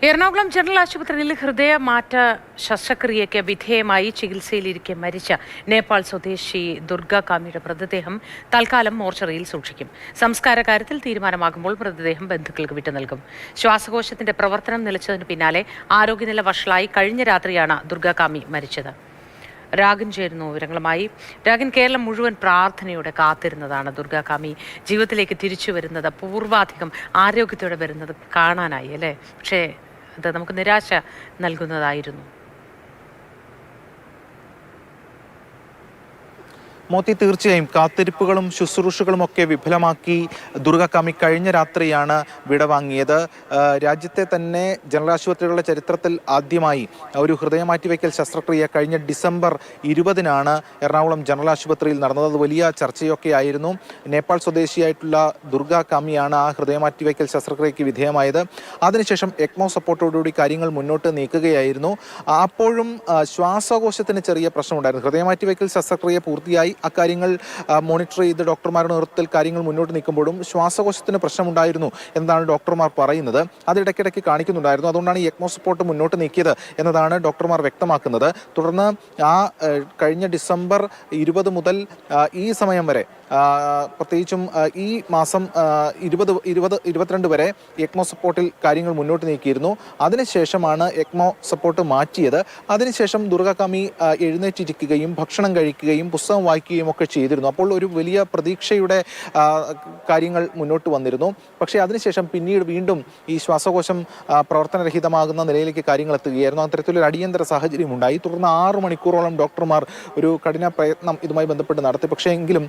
Ernakulam general ആശുപത്രിയിൽ ഹൃദയമാറ്റ ശസ്ത്രക്രിയയ്ക്ക് വിധേയമായി ചികിത്സയിലിരിക്കെ മരിച്ച നേപ്പാൾ സ്വദേശി ദുർഗാകാമിയുടെ മൃതദേഹം തൽക്കാലം മോർച്ചറിയിൽ സൂക്ഷിക്കും. സംസ്കാര കാര്യത്തിൽ തീരുമാനമാകുമ്പോൾ മൃതദേഹം ബന്ധുക്കൾക്ക് വിട്ടു നൽകും. ശ്വാസകോശത്തിന്റെ പ്രവർത്തനം നിലച്ചതിന് പിന്നാലെ ആരോഗ്യനില വഷളായി കഴിഞ്ഞ രാത്രിയാണ് ദുർഗാകാമി മരിച്ചത്. രാഗൻ ചേരുന്നു വിവരങ്ങളുമായി. രാഗൻ, കേരളം മുഴുവൻ പ്രാർത്ഥനയോടെ കാത്തിരുന്നതാണ് ദുർഗാകാമി ജീവിതത്തിലേക്ക് തിരിച്ചു വരുന്നത്, പൂർവാധികം ആരോഗ്യത്തോടെ വരുന്നത് കാണാനായി അല്ലേ? പക്ഷേ അത് നമുക്ക് നിരാശ നൽകുന്നതായിരുന്നു. മോത്തി, തീർച്ചയായും കാത്തിരിപ്പുകളും ശുശ്രൂഷകളും ഒക്കെ വിഫലമാക്കി ദുർഗാകാമി കഴിഞ്ഞ രാത്രിയാണ് വിടവാങ്ങിയത്. രാജ്യത്തെ തന്നെ ജനറൽ ആശുപത്രികളുടെ ചരിത്രത്തിൽ ആദ്യമായി ഒരു ഹൃദയമാറ്റിവയ്ക്കൽ ശസ്ത്രക്രിയ കഴിഞ്ഞ ഡിസംബർ 20-നാണ് എറണാകുളം ജനറൽ ആശുപത്രിയിൽ നടന്നത്. അത് വലിയ ചർച്ചയൊക്കെ ആയിരുന്നു. നേപ്പാൾ സ്വദേശിയായിട്ടുള്ള ദുർഗാകാമിയാണ് ആ ഹൃദയമാറ്റിവയ്ക്കൽ ശസ്ത്രക്രിയയ്ക്ക് വിധേയമായത്. അതിനുശേഷം എക്മോ സപ്പോർട്ടോടുകൂടി കാര്യങ്ങൾ മുന്നോട്ട് നീക്കുകയായിരുന്നു. അപ്പോഴും ശ്വാസകോശത്തിന് ചെറിയ പ്രശ്നമുണ്ടായിരുന്നു. ഹൃദയമാറ്റിവയ്ക്കൽ ശസ്ത്രക്രിയ പൂർത്തിയായി അക്കാര്യങ്ങൾ മോണിറ്റർ ചെയ്ത് ഡോക്ടർമാരുടെ നേതൃത്വത്തിൽ കാര്യങ്ങൾ മുന്നോട്ട് നീക്കുമ്പോഴും ശ്വാസകോശത്തിന് പ്രശ്നമുണ്ടായിരുന്നു എന്നാണ് ഡോക്ടർമാർ പറയുന്നത്. അത് ഇടയ്ക്കിടയ്ക്ക് കാണിക്കുന്നുണ്ടായിരുന്നു. അതുകൊണ്ടാണ് ഈ എക്മോ സപ്പോർട്ട് മുന്നോട്ട് നീക്കിയത് എന്നതാണ് ഡോക്ടർമാർ വ്യക്തമാക്കുന്നത്. തുടർന്ന് കഴിഞ്ഞ ഡിസംബർ 20 മുതൽ ഈ സമയം വരെ, പ്രത്യേകിച്ചും ഈ മാസം 22 വരെ എക്മോ സപ്പോർട്ടിൽ കാര്യങ്ങൾ മുന്നോട്ട് നീക്കിയിരുന്നു. അതിനുശേഷമാണ് എക്മോ സപ്പോർട്ട് മാറ്റിയത്. അതിനുശേഷം ദുർഗാകാമി എഴുന്നേറ്റിരിക്കുകയും ഭക്ഷണം കഴിക്കുകയും പുസ്തകം വായിക്കുകയും ഒക്കെ ചെയ്തിരുന്നു. അപ്പോൾ ഒരു വലിയ പ്രതീക്ഷയുടെ കാര്യങ്ങൾ മുന്നോട്ട് വന്നിരുന്നു. പക്ഷേ അതിനുശേഷം പിന്നീട് വീണ്ടും ഈ ശ്വാസകോശം പ്രവർത്തനരഹിതമാകുന്ന നിലയിലേക്ക് കാര്യങ്ങൾ എത്തുകയായിരുന്നു. അത്തരത്തിലൊരു അടിയന്തര സാഹചര്യം ഉണ്ടായി. തുടർന്ന് 6 മണിക്കൂറോളം ഡോക്ടർമാർ ഒരു കഠിന പ്രയത്നം ഇതുമായി ബന്ധപ്പെട്ട് നടത്തി. പക്ഷേ എങ്കിലും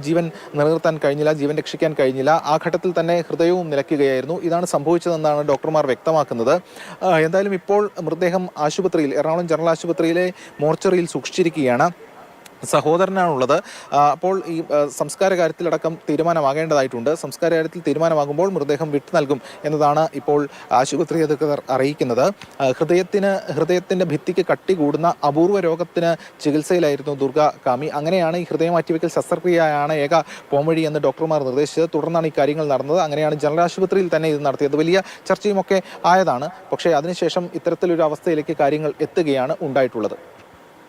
ജീവൻ നിലനിർത്താൻ കഴിഞ്ഞില്ല, ജീവൻ രക്ഷിക്കാൻ കഴിഞ്ഞില്ല. ആ ഘട്ടത്തിൽ തന്നെ ഹൃദയവും നിലയ്ക്കുകയായിരുന്നു. ഇതാണ് സംഭവിച്ചതെന്നാണ് ഡോക്ടർമാർ വ്യക്തമാക്കുന്നത്. എന്തായാലും ഇപ്പോൾ മൃതദേഹം ആശുപത്രിയിൽ, എറണാകുളം ജനറൽ ആശുപത്രിയിലെ മോർച്ചറിയിൽ സൂക്ഷിച്ചിരിക്കുകയാണ്. സഹോദരനാണുള്ളത്. അപ്പോൾ ഈ സംസ്കാര കാര്യത്തിലടക്കം തീരുമാനമാകേണ്ടതായിട്ടുണ്ട്. സംസ്കാര കാര്യത്തിൽ തീരുമാനമാകുമ്പോൾ മൃതദേഹം വിട്ടു നൽകും എന്നതാണ് ഇപ്പോൾ ആശുപത്രി അധികൃതർ അറിയിക്കുന്നത്. ഹൃദയത്തിൻ്റെ ഭിത്തിക്ക് കട്ടി കൂടുന്ന അപൂർവ രോഗത്തിന് ചികിത്സയിലായിരുന്നു ദുർഗാകാമി. അങ്ങനെയാണ് ഈ ഹൃദയമാറ്റിവയ്ക്കൽ ശസ്ത്രക്രിയയാണ് ഏക പോംവഴി എന്ന് ഡോക്ടർമാർ നിർദ്ദേശിച്ചത്. തുടർന്നാണ് ഈ കാര്യങ്ങൾ നടന്നത്. അങ്ങനെയാണ് ജനറൽ ആശുപത്രിയിൽ തന്നെ ഇത് നടത്തിയത്. വലിയ ചർച്ചയുമൊക്കെ ആയതാണ്. പക്ഷേ അതിനുശേഷം ഇത്തരത്തിലൊരു അവസ്ഥയിലേക്ക് കാര്യങ്ങൾ എത്തുകയാണ് ഉണ്ടായിട്ടുള്ളത്.